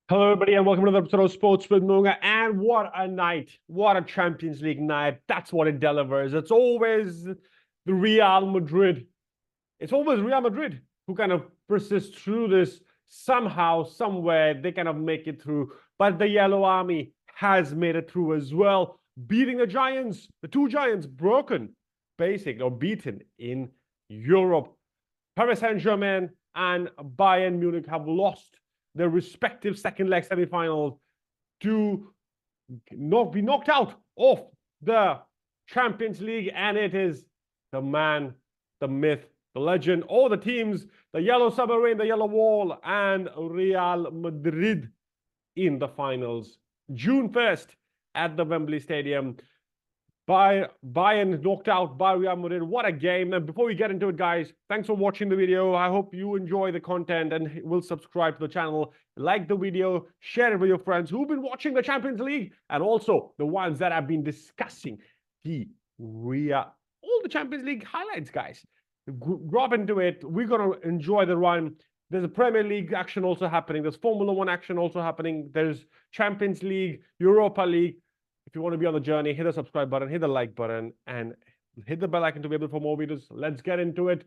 Hello, everybody, and welcome to another episode of Sports with Mongha. And what a night! What a Champions League night! That's what it delivers. It's always the Real Madrid. It's always Real Madrid who kind of persist through this somehow, somewhere. They kind of make it through. But the Yellow Army has made it through as well, beating the Giants. The two Giants broken, beaten in Europe. Paris Saint-Germain and Bayern Munich have lost their respective second leg semifinals to not be knocked out of the Champions League. And it is the man, the myth, the legend, all the teams, the Yellow Submarine, the Yellow Wall, and Real Madrid in the finals. June 1st at the Wembley Stadium. Bayern knocked out by Real Madrid. What a game. And before we get into it, guys, thanks for watching the video. I hope you enjoy the content and will subscribe to the channel. Like the video, share it with your friends who've been watching the Champions League and also the ones that have been discussing all the Champions League highlights, guys. Drop into it. We're going to enjoy the run. There's a Premier League action also happening. There's Formula One action also happening. There's Champions League, Europa League. If you want to be on the journey, hit the subscribe button, hit the like button, and hit the bell icon to be able for more videos. Let's get into it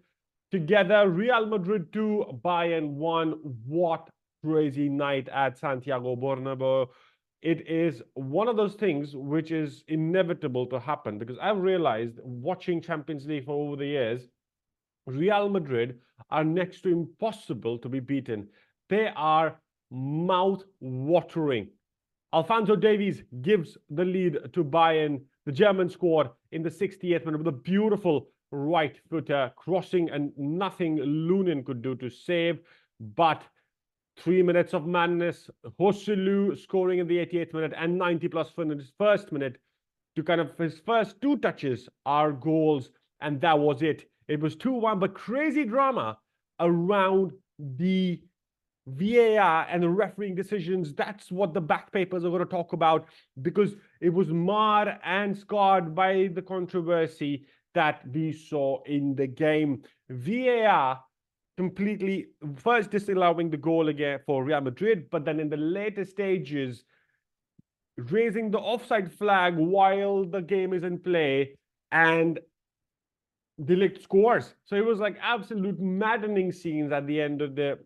together. Real Madrid 2, Bayern 1. What crazy night at Santiago Bernabeu. It is one of those things which is inevitable to happen because I've realized watching Champions League for over the years, Real Madrid are next to impossible to be beaten. They are mouth-watering. Alphonso Davies gives the lead to Bayern. The German scored in the 68th minute with a beautiful right footer crossing and nothing Lunin could do to save. But 3 minutes of madness, Joselu scoring in the 88th minute and 90 plus for his first minute to kind of his first two touches are goals. And that was it. It was 2-1, but crazy drama around the VAR and the refereeing decisions. That's what the back papers are going to talk about because it was marred and scarred by the controversy that we saw in the game. VAR completely first disallowing the goal again for Real Madrid, but then in the later stages raising the offside flag while the game is in play and De Ligt scores. So it was like absolute maddening scenes at the end of the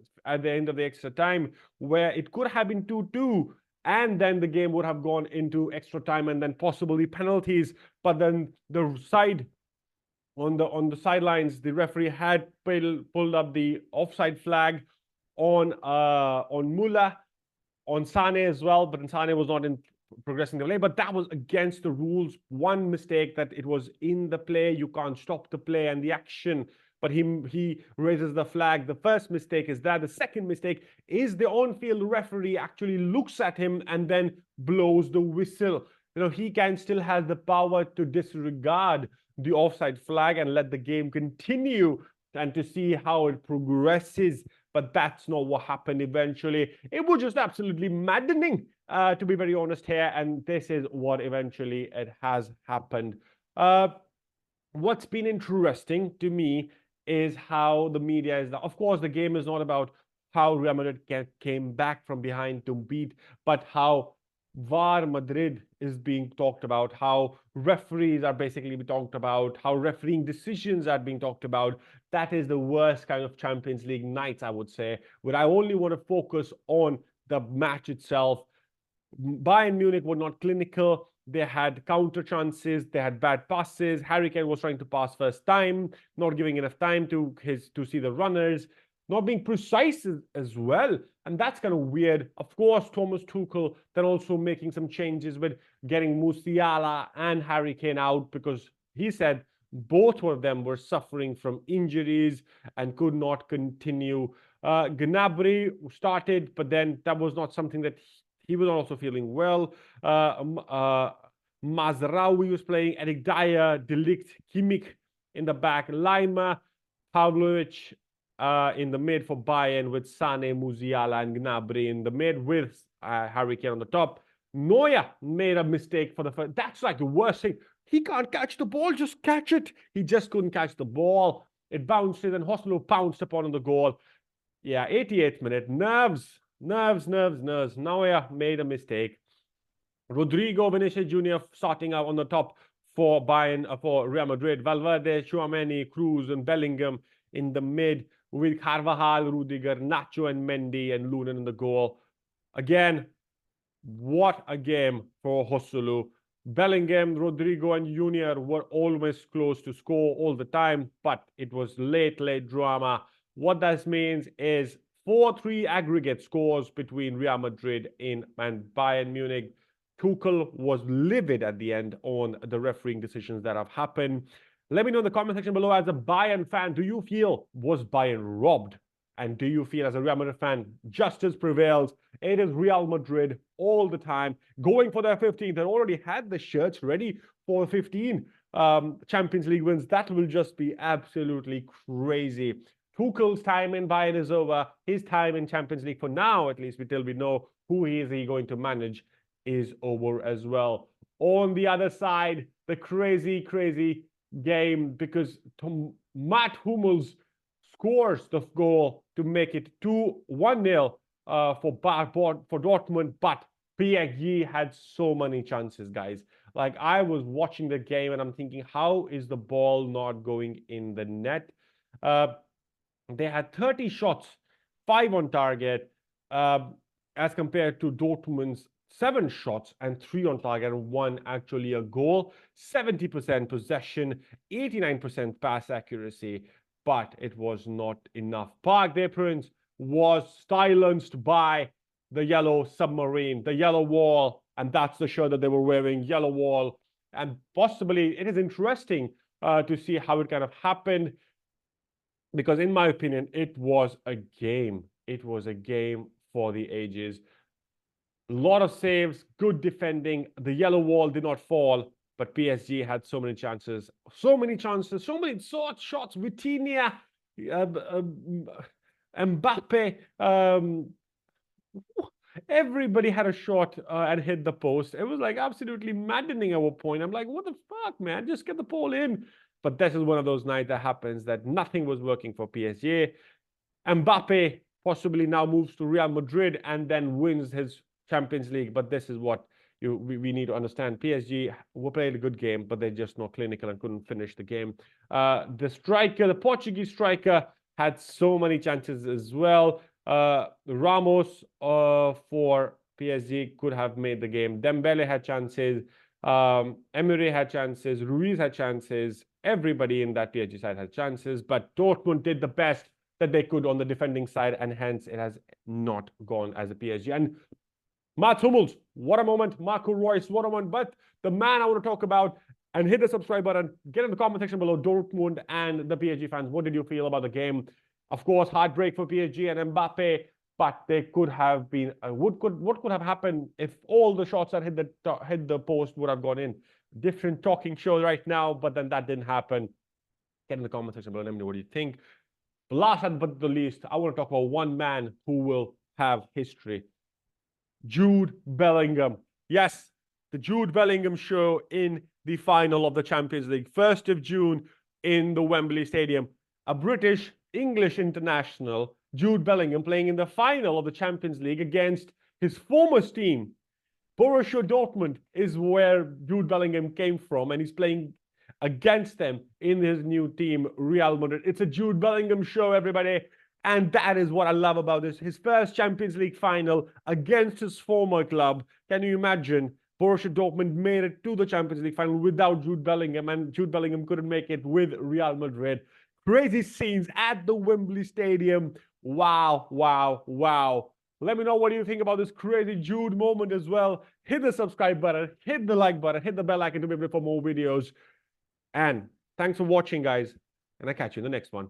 extra time where it could have been 2-2 and then the game would have gone into extra time and then possibly penalties. But then the side on the sidelines, the referee had pulled up the offside flag on Muller, on Sane as well, but Sane was not in progressing the play, but that was against the rules. One mistake that it was in the play, you can't stop the play and the action, but he raises the flag. The first mistake is that. The second mistake is the on-field referee actually looks at him and then blows the whistle. You know, he can still has the power to disregard the offside flag and let the game continue and to see how it progresses. But that's not what happened eventually. It was just absolutely maddening, to be very honest here. And this is what eventually it has happened. What's been interesting to me is how the media is. Of course, the game is not about how Real Madrid came back from behind to beat, but how VAR Madrid is being talked about, how referees are basically being talked about, how refereeing decisions are being talked about. That is the worst kind of Champions League nights, I would say, where I only want to focus on the match itself. Bayern Munich were not clinical. They had counter chances. They had bad passes. Harry Kane was trying to pass first time, not giving enough time to see the runners, not being precise as well. And that's kind of weird. Of course, Thomas Tuchel then also making some changes with getting Musiala and Harry Kane out because he said both of them were suffering from injuries and could not continue. Gnabry started, but then that was not something that he was also feeling well. Mazraoui was playing, Eric Dyer, De Ligt, Kimmich in the back, Lima, Pavlovic in the mid for Bayern with Sane, Musiala, and Gnabry in the mid with Harry Kane on the top. Neuer made a mistake for the first. That's like the worst thing. He can't catch the ball, just catch it. He just couldn't catch the ball. It bounced in, and Joselu pounced upon the goal. Yeah, 88th minute. Nerves Nerves. Neuer made a mistake. Rodrigo, Vinicius Jr. starting out on the top for Bayern, for Real Madrid. Valverde, Tchouaméni, Kroos, and Bellingham in the mid with Carvajal, Rudiger, Nacho, and Mendy, and Lunin in the goal. Again, what a game for Joselu. Bellingham, Rodrigo, and Junior were always close to score all the time, but it was late drama. What this means is 4-3 aggregate scores between Real Madrid and Bayern Munich. Tuchel was livid at the end on the refereeing decisions that have happened. Let me know in the comment section below, as a Bayern fan, do you feel was Bayern robbed? And do you feel, as a Real Madrid fan, justice prevails? It is Real Madrid all the time, going for their 15th. They already had the shirts ready for 15 Champions League wins. That will just be absolutely crazy. Tuchel's time in Bayern is over. His time in Champions League, for now at least, until we know who he is going to manage, is over as well. On the other side, the crazy game, because Matt Hummels scores the goal to make it 1-0 for Dortmund, but PSG had so many chances, guys. Like, I was watching the game and I'm thinking, how is the ball not going in the net? They had 30 shots, 5 on target, as compared to Dortmund's 7 shots and 3 on target, and 1 actually a goal. 70% possession, 89% pass accuracy, but it was not enough. Parc des Princes was silenced by the yellow submarine, the yellow wall, and that's the shirt that they were wearing, yellow wall. And possibly it is interesting to see how it kind of happened, because in my opinion, it was a game. It was a game for the ages. A lot of saves, good defending. The yellow wall did not fall, but PSG had so many chances, so many shots. Vitinha, Mbappé, everybody had a shot and hit the post. It was like absolutely maddening at one point. I'm like, what the fuck, man? Just get the ball in. But this is one of those nights that happens, that nothing was working for PSG. Mbappé possibly now moves to Real Madrid and then wins his Champions League. But this is what we need to understand. PSG played a good game, but they're just not clinical and couldn't finish the game. The Portuguese striker, had so many chances as well. Ramos for PSG could have made the game. Dembélé had chances. Emery had chances. Ruiz had chances. Everybody in that PSG side had chances. But Dortmund did the best that they could on the defending side, and hence it has not gone as a PSG. And Mats Hummels, what a moment. Marco Reus, what a moment. But the man I want to talk about, and hit the subscribe button, get in the comment section below, Dortmund and the PSG fans, what did you feel about the game? Of course, heartbreak for PSG and Mbappé, but they could have been, what could have happened if all the shots that hit the post would have gone in? Different talking show right now, but then that didn't happen. Get in the comment section below, let me know what you think. But last but not the least, I want to talk about one man who will have history. Jude Bellingham. Yes, the Jude Bellingham show in the final of the Champions League. 1st of June in the Wembley Stadium. A British-English international, Jude Bellingham, playing in the final of the Champions League against his former team. Borussia Dortmund is where Jude Bellingham came from, and he's playing against them in his new team, Real Madrid. It's a Jude Bellingham show, everybody. And that is what I love about this. His first Champions League final against his former club. Can you imagine? Borussia Dortmund made it to the Champions League final without Jude Bellingham, and Jude Bellingham couldn't make it with Real Madrid. Crazy scenes at the Wembley Stadium. Wow. Let me know what you think about this crazy Jude moment as well. Hit the subscribe button, hit the like button, hit the bell icon to be able for more videos. And thanks for watching, guys. And I'll catch you in the next one.